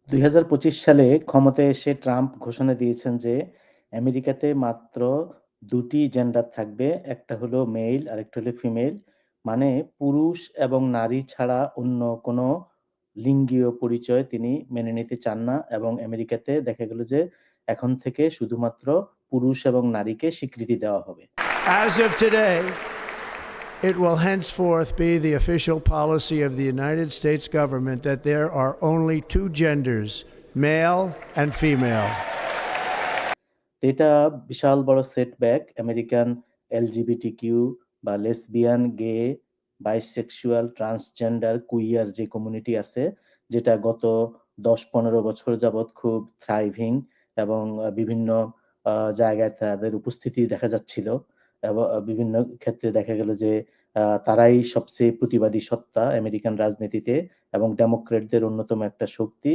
২০২৫ সালে ক্ষমতায় এসে ট্রাম্প ঘোষণা দিয়েছেন যে আমেরিকাতে মাত্র ২ টি জেন্ডার থাকবে। একটা হলো মেইল আরেকটা হলো ফিমেল। মানে পুরুষ এবং নারী ছাড়া অন্য কোনো লিঙ্গীয় পরিচয় তিনি মেনে নিতে চান না এবং আমেরিকাতে দেখা গেল যে এখন থেকে শুধুমাত্র পুরুষ এবং নারীকে স্বীকৃতি দেওয়া হবে। As of today, it will henceforth be the official policy of the United States government that there are only two genders, male and female. এটা বিশাল বড় সেটব্যাক আমেরিকান এলজিবিটিকিউ বা লেসবিয়ান, গে, বাইসেক্সুয়াল, ট্রান্সজেন্ডার, কুইয়ার যে community আছে, যেটা গত ১০-১৫ বছর যাবৎ খুব থ্রাইভিং এবং বিভিন্ন জায়গায় তাদের উপস্থিতি দেখা যাচ্ছিল এবং বিভিন্ন ক্ষেত্রে দেখা গেল যে তারাই সবচেয়ে প্রতিবাদী সত্তা আমেরিকান রাজনীতিতে এবং ডেমোক্রেটদের অন্যতম একটা শক্তি।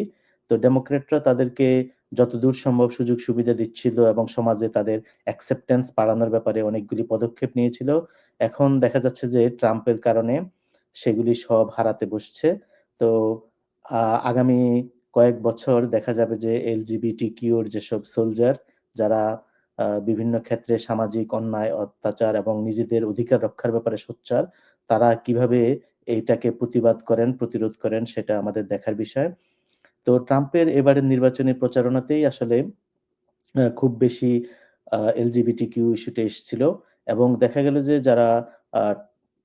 তো ডেমোক্রেটরা তাদেরকে যতদূর সম্ভব সুযোগ সুবিধা দিচ্ছিল এবং সমাজে তাদের অ্যাকসেপ্টেন্স বাড়ানোর ব্যাপারে অনেকগুলি পদক্ষেপ নিয়েছিল। এখন দেখা যাচ্ছে যে ট্রাম্পের কারণে সেগুলি সব হারাতে বসছে। তো আ আগামী কয়েক বছর দেখা যাবে যে এলজিবিটিকিউ র যেসব সোলজার যারা বিভিন্ন ক্ষেত্রে সামাজিক অন্যায়, অত্যাচার এবং নিজেদের অধিকার রক্ষার ব্যাপারে সোচ্চার, তারা কিভাবে এইটাকে প্রতিবাদ করেন, প্রতিরোধ করেন সেটা আমাদের দেখার বিষয়। তো ট্রাম্পের এবারের নির্বাচনী প্রচারণাতেই আসলে খুব বেশি এলজিবিটিকিউ ইস্যুটা এসছিল এবং দেখা গেল যে যারা আ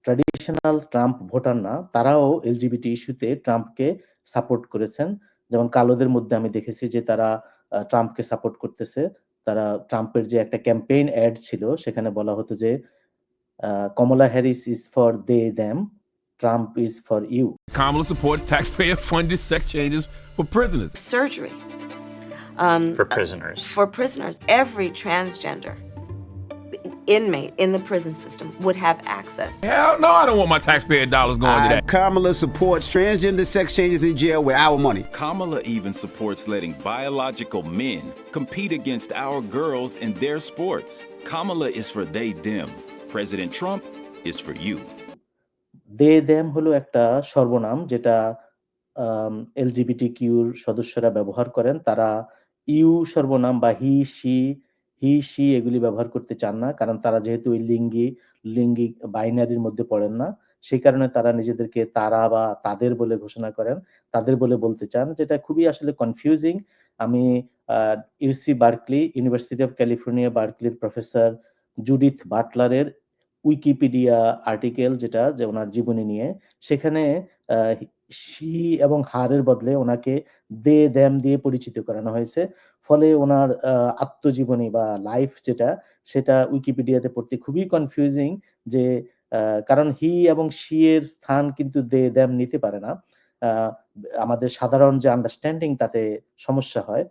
ট্র্যাডিশনাল ট্রাম্প ভোটার না, তারাও এলজিবিটি ইস্যুতে ট্রাম্পকে সাপোর্ট করেছেন। যেমন কালোদের মধ্যে আমি দেখেছি যে তারা ট্রাম্পকে সাপোর্ট করতেছে। তারা ট্রাম্পের যে একটা ক্যাম্পেইন এড ছিল সেখানে বলা হতো যে Kamala Harris is for they them, Trump is for you. Kamala supports taxpayer-funded sex changes for prisoners. Surgery For prisoners. for prisoners. Every transgender inmate in the prison system would have access. Hell no, I don't want my taxpayer dollars going to that. Kamala supports transgender sex changes in jail with our money. Kamala even supports letting biological men compete against our girls in their sports. Kamala is for they, them. President Trump is for you. They them হলো একটা সর্বনাম যেটা এলজিবিটিকিউর সদস্যরা ব্যবহার করেন। তারা you সর্বনাম বা হি, শি এগুলি ব্যবহার করতে চান না। কারণ তারা যেহেতু ওই লিঙ্গিক বাইনারির মধ্যে পড়েন না। সেই কারণে তারা নিজেদেরকে তারা বা তাদের বলে ঘোষণা করেন। তাদের বলে বলতে চান, যেটা খুবই আসলে কনফিউজিং। আমি আ ইউনিভার্সিটি অফ ক্যালিফোর্নিয়া বার্কলির প্রফেসর জুডিথ বাটলারের উইকিপিডিয়া আর্টিকেল যেটা যে উনার জীবনী নিয়ে, সেখানে আ শি এবং হার এর বদলে উনাকে দে দেম দিয়ে পরিচিত করানো হয়েছে। ফলে উনার আত্মজীবনী বা লাইফ যেটা, সেটা উইকিপিডিয়াতে পড়তে খুবই কনফিউজিং যে আ কারণ হি এবং শি এর স্থান কিন্তু দে দেম নিতে পারে না। আ আমাদের সাধারণ যে আন্ডারস্ট্যান্ডিং তাতে সমস্যা হয়।